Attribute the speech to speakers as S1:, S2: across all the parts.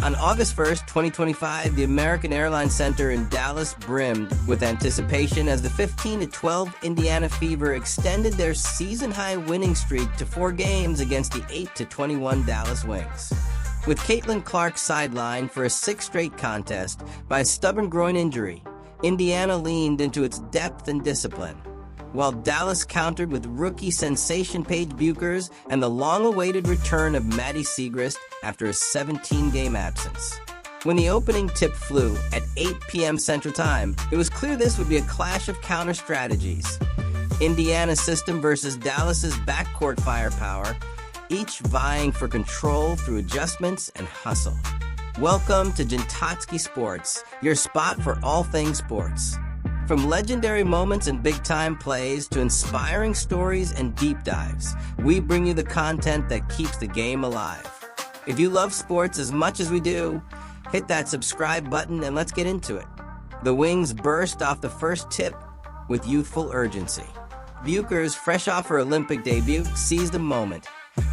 S1: On August 1st, 2025, the American Airlines Center in Dallas brimmed with anticipation as the 15-12 Indiana Fever extended their season-high winning streak to 4 games against the 8-21 Dallas Wings. With Caitlin Clark sidelined for a 6th straight contest by a stubborn groin injury, Indiana leaned into its depth and discipline, while Dallas countered with rookie sensation Paige Bueckers and the long-awaited return of Maddie Siegrist after a 17-game absence. When the opening tip flew at 8 p.m. Central Time, it was clear this would be a clash of counter strategies. Indiana's system versus Dallas's backcourt firepower, each vying for control through adjustments and hustle. Welcome to Jintatski Sports, your spot for all things sports. From legendary moments and big-time plays to inspiring stories and deep dives, we bring you the content that keeps the game alive. If you love sports as much as we do, hit that subscribe button and let's get into it. The Wings burst off the first tip with youthful urgency. Bueckers, fresh off her Olympic debut, seized the moment,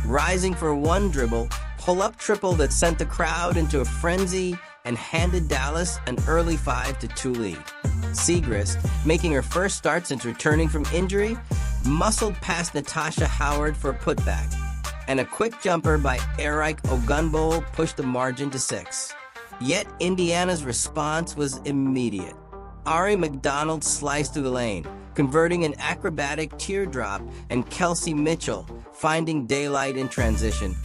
S1: rising for one dribble, pull-up triple that sent the crowd into a frenzy and handed Dallas an early 5-2 lead. Siegrist, making her first start since returning from injury, muscled past Natasha Howard for a putback, and a quick jumper by Eric Ogunbowale pushed the margin to 6. Yet Indiana's response was immediate. Ari McDonald sliced through the lane, converting an acrobatic teardrop, and Kelsey Mitchell, finding daylight in transition,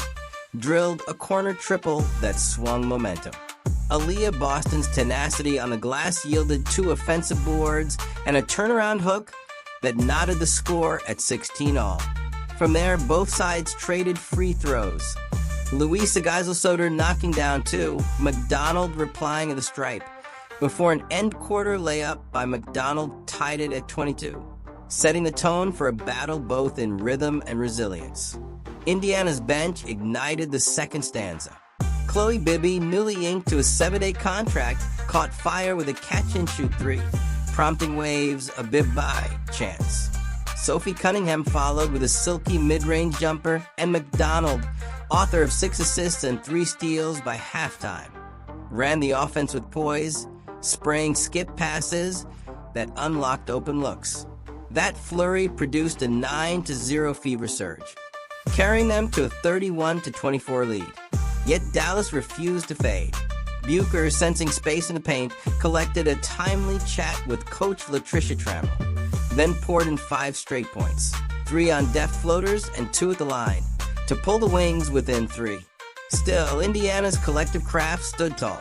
S1: drilled a corner triple that swung momentum. Aaliyah Boston's tenacity on the glass yielded 2 offensive boards and a turnaround hook that knotted the score at 16-all. From there, both sides traded free throws. Louisa Geisel-Soder knocking down 2, McDonald replying at the stripe, before an end-quarter layup by McDonald tied it at 22, setting the tone for a battle both in rhythm and resilience. Indiana's bench ignited the second stanza. Chloe Bibby, newly inked to a 7-day contract, caught fire with a catch-and-shoot 3, prompting waves a bib-bye chants. Sophie Cunningham followed with a silky mid-range jumper, and McDonald, author of 6 assists and 3 steals by halftime, ran the offense with poise, spraying skip passes that unlocked open looks. That flurry produced a 9-0 Fever surge, carrying them to a 31-24 lead. Yet Dallas refused to fade. Bueckers, sensing space in the paint, collected a timely chat with coach Latricia Trammell, then poured in 5 straight points, 3 on deft floaters and 2 at the line, to pull the Wings within 3. Still, Indiana's collective craft stood tall.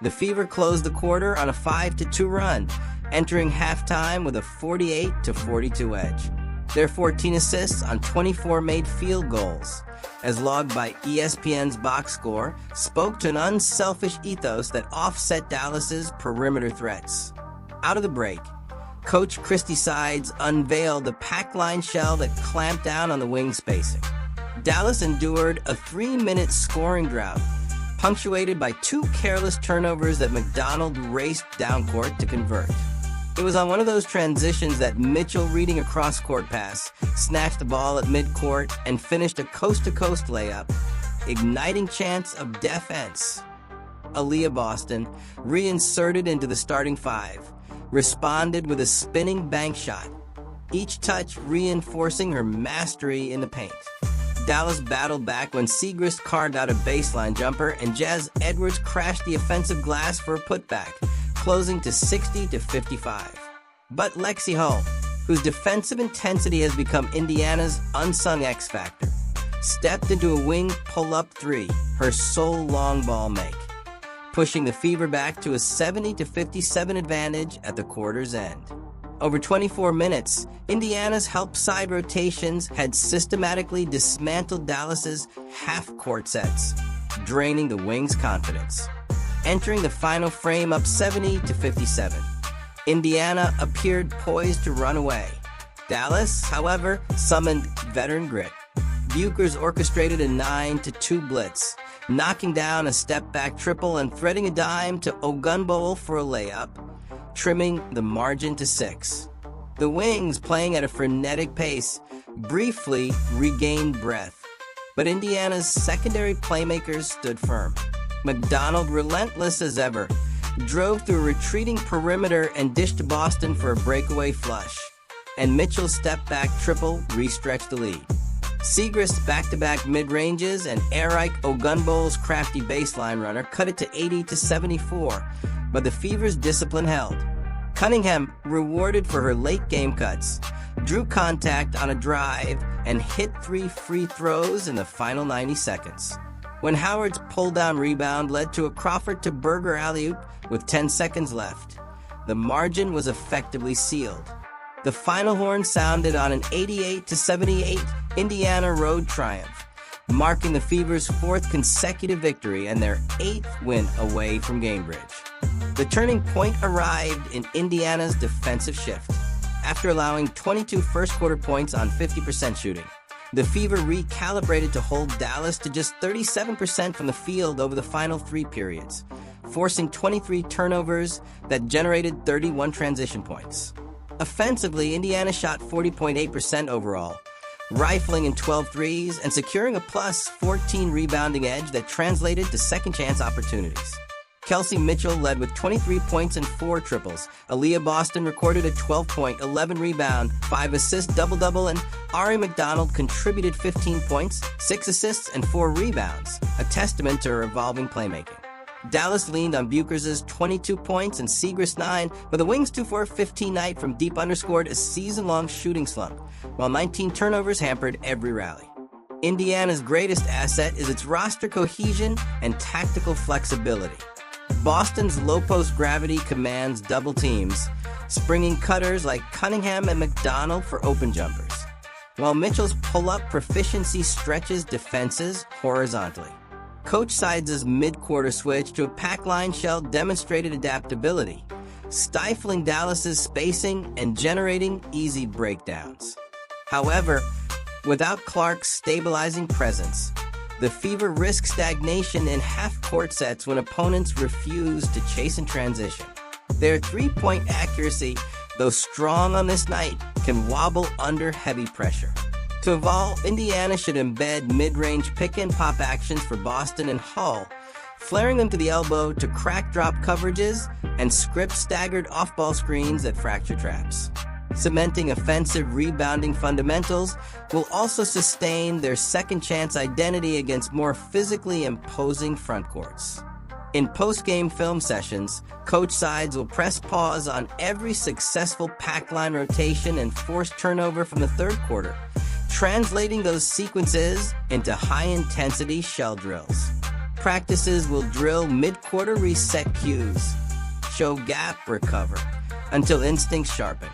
S1: The Fever closed the quarter on a 5-2 run, entering halftime with a 48-42 edge. Their 14 assists on 24 made field goals, as logged by ESPN's box score, spoke to an unselfish ethos that offset Dallas's perimeter threats. Out of the break, Coach Christy Sides unveiled the pack line shell that clamped down on the wing spacing. Dallas endured a 3-minute scoring drought, punctuated by 2 careless turnovers that McDonald raced down court to convert. It was on one of those transitions that Mitchell, reading a cross-court pass, snatched the ball at mid-court and finished a coast-to-coast layup, igniting chants of defense. Aaliyah Boston, reinserted into the starting 5, responded with a spinning bank shot, each touch reinforcing her mastery in the paint. Dallas battled back when Siegrist carved out a baseline jumper and Jazz Edwards crashed the offensive glass for a putback, closing to 60-55. But Lexi Hull, whose defensive intensity has become Indiana's unsung X-factor, stepped into a wing pull-up 3, her sole long ball make, pushing the Fever back to a 70-57 advantage at the quarter's end. Over 24 minutes, Indiana's help side rotations had systematically dismantled Dallas's half-court sets, draining the Wings' confidence. Entering the final frame up 70-57, Indiana appeared poised to run away. Dallas, however, summoned veteran grit. Bueckers orchestrated a 9-2 blitz, knocking down a step-back triple and threading a dime to Ogunbowale for a layup, trimming the margin to 6. The Wings, playing at a frenetic pace, briefly regained breath, but Indiana's secondary playmakers stood firm. McDonald, relentless as ever, drove through a retreating perimeter and dished to Boston for a breakaway flush. And Mitchell's step-back triple re-stretched the lead. Segrist's back-to-back mid-ranges and Eric Ogunbol's crafty baseline runner cut it to 80-74, but the Fever's discipline held. Cunningham, rewarded for her late-game cuts, drew contact on a drive and hit 3 free throws in the final 90 seconds. When Howard's pull-down rebound led to a Crawford to Berger alley-oop with 10 seconds left, the margin was effectively sealed. The final horn sounded on an 88-78 Indiana road triumph, marking the Fever's 4th consecutive victory and their 8th win away from Cambridge. The turning point arrived in Indiana's defensive shift. After allowing 22 first-quarter points on 50% shooting, the Fever recalibrated to hold Dallas to just 37% from the field over the final 3 periods, forcing 23 turnovers that generated 31 transition points. Offensively, Indiana shot 40.8% overall, rifling in 12 threes and securing a plus 14 rebounding edge that translated to second-chance opportunities. Kelsey Mitchell led with 23 points and 4 triples. Aaliyah Boston recorded a 12-point, 11-rebound, 5-assist double-double, and Ari McDonald contributed 15 points, 6 assists, and 4 rebounds, a testament to her evolving playmaking. Dallas leaned on Buchers's 22 points and Segrist 9, but the Wings 2 for a 15 night from deep underscored a season-long shooting slump, while 19 turnovers hampered every rally. Indiana's greatest asset is its roster cohesion and tactical flexibility. Boston's low-post gravity commands double teams, springing cutters like Cunningham and McDonald for open jumpers, while Mitchell's pull-up proficiency stretches defenses horizontally. Coach Sides' mid-quarter switch to a pack-line shell demonstrated adaptability, stifling Dallas's spacing and generating easy breakdowns. However, without Clark's stabilizing presence, the Fever risked stagnation in half-court sets when opponents refused to chase in transition. Their three-point accuracy, though strong on this night, can wobble under heavy pressure. To evolve, Indiana should embed mid-range pick-and-pop actions for Boston and Hull, flaring them to the elbow to crack drop coverages and script staggered off-ball screens that fracture traps. Cementing offensive rebounding fundamentals will also sustain their second-chance identity against more physically imposing frontcourts. In post-game film sessions, Coach Sides will press pause on every successful pack-line rotation and forced turnover from the third quarter, translating those sequences into high-intensity shell drills. Practices will drill mid-quarter reset cues, show gap recover, until instincts sharpen.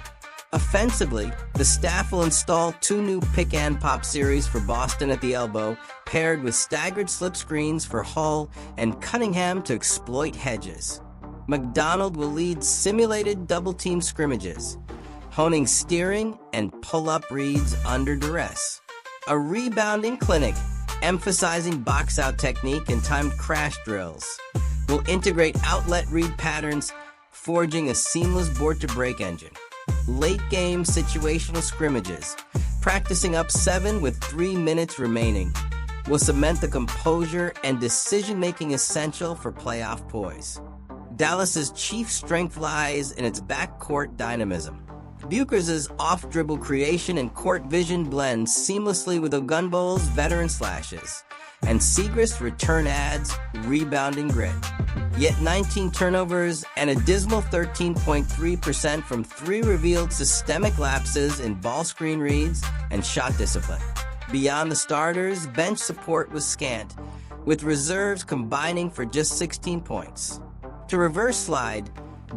S1: Offensively, the staff will install 2 new pick-and-pop series for Boston at the elbow, paired with staggered slip screens for Hull and Cunningham to exploit hedges. McDonald will lead simulated double-team scrimmages, honing steering and pull-up reads under duress. A rebounding clinic, emphasizing box-out technique and timed crash drills, will integrate outlet read patterns, forging a seamless board-to-break engine. Late-game situational scrimmages, practicing up 7 with 3 minutes remaining, will cement the composure and decision-making essential for playoff poise. Dallas's chief strength lies in its backcourt dynamism. Buchers's off-dribble creation and court vision blend seamlessly with Ogunbol's veteran slashes, and Segrist's return adds rebounding grit. Yet 19 turnovers and a dismal 13.3% from 3 revealed systemic lapses in ball screen reads and shot discipline. Beyond the starters, bench support was scant, with reserves combining for just 16 points. To reverse slide,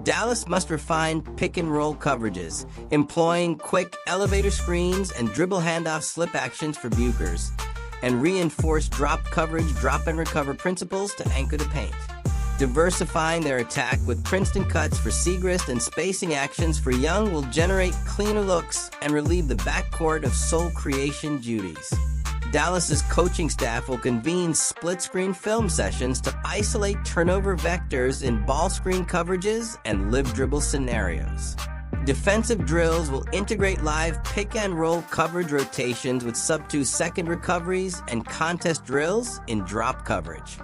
S1: Dallas must refine pick-and-roll coverages, employing quick elevator screens and dribble handoff slip actions for Buchers, and reinforce drop coverage, drop-and-recover principles to anchor the paint. Diversifying their attack with Princeton cuts for Segrist and spacing actions for Young will generate cleaner looks and relieve the backcourt of soul creation duties. Dallas's coaching staff will convene split-screen film sessions to isolate turnover vectors in ball screen coverages and live dribble scenarios. Defensive drills will integrate live pick-and-roll coverage rotations with sub-2-second recoveries and contest drills in drop coverage.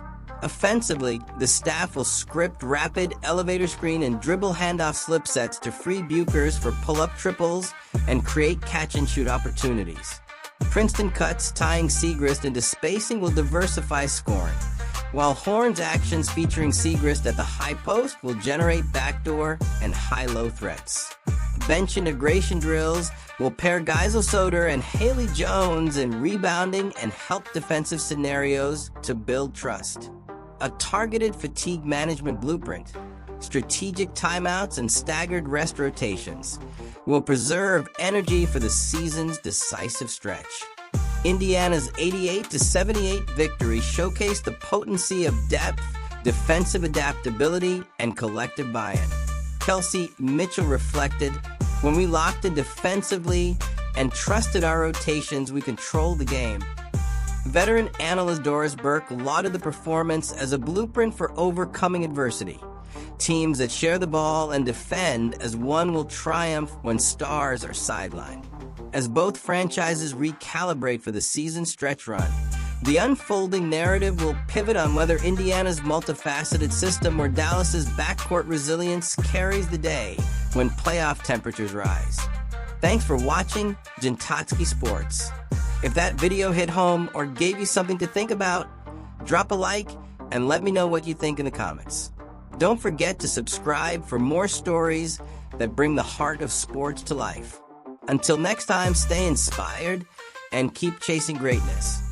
S1: Offensively, the staff will script rapid elevator screen and dribble handoff slip sets to free Bukers for pull-up triples and create catch-and-shoot opportunities. Princeton cuts, tying Segrist into spacing, will diversify scoring, while Horn's actions featuring Segrist at the high post will generate backdoor and high-low threats. Bench integration drills will pair Geisel Soder and Haley Jones in rebounding and help defensive scenarios to build trust. A targeted fatigue management blueprint, strategic timeouts, and staggered rest rotations will preserve energy for the season's decisive stretch. Indiana's 88-78 victory showcased the potency of depth, defensive adaptability, and collective buy-in. Kelsey Mitchell reflected, "When we locked in defensively and trusted our rotations, we controlled the game." Veteran analyst Doris Burke lauded the performance as a blueprint for overcoming adversity. Teams that share the ball and defend as one will triumph when stars are sidelined. As both franchises recalibrate for the season stretch run, the unfolding narrative will pivot on whether Indiana's multifaceted system or Dallas's backcourt resilience carries the day when playoff temperatures rise. Thanks for watching Jintotsky Sports. If that video hit home or gave you something to think about, drop a like and let me know what you think in the comments. Don't forget to subscribe for more stories that bring the heart of sports to life. Until next time, stay inspired and keep chasing greatness.